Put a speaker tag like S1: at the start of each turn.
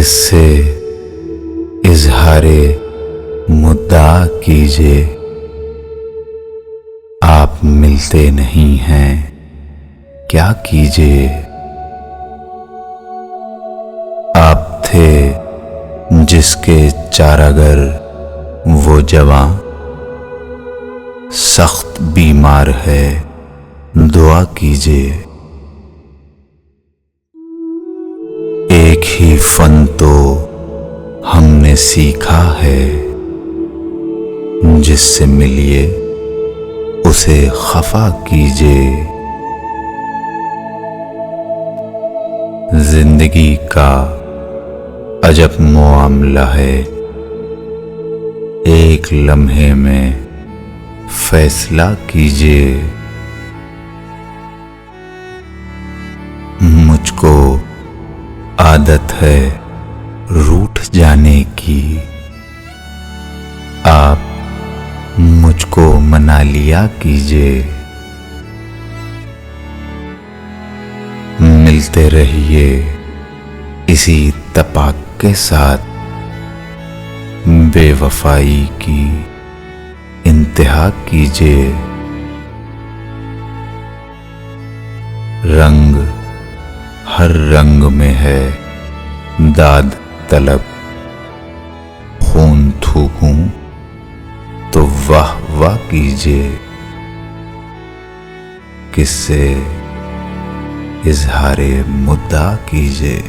S1: किससे इजहारे मुद्दा कीजिए, आप मिलते नहीं हैं क्या कीजिए। आप थे जिसके चारागर वो जवां, सख्त बीमार है दुआ कीजिए। एक ही फन तो हमने सीखा है, जिससे मिलिए उसे खफा कीजिए। जिंदगी का अजब मुआमला है, एक लम्हे में फैसला कीजिए। मुझको आदत है रूठ जाने की, आप मुझको मना लिया कीजिए। मिलते रहिए इसी तपाक के साथ, बेवफाई की इंतहा कीजिए। रंग हर रंग में है दाद तलब, खून थूकूं तो वाह वाह कीजिए। किससे इजहारे मुद्दा कीजिए।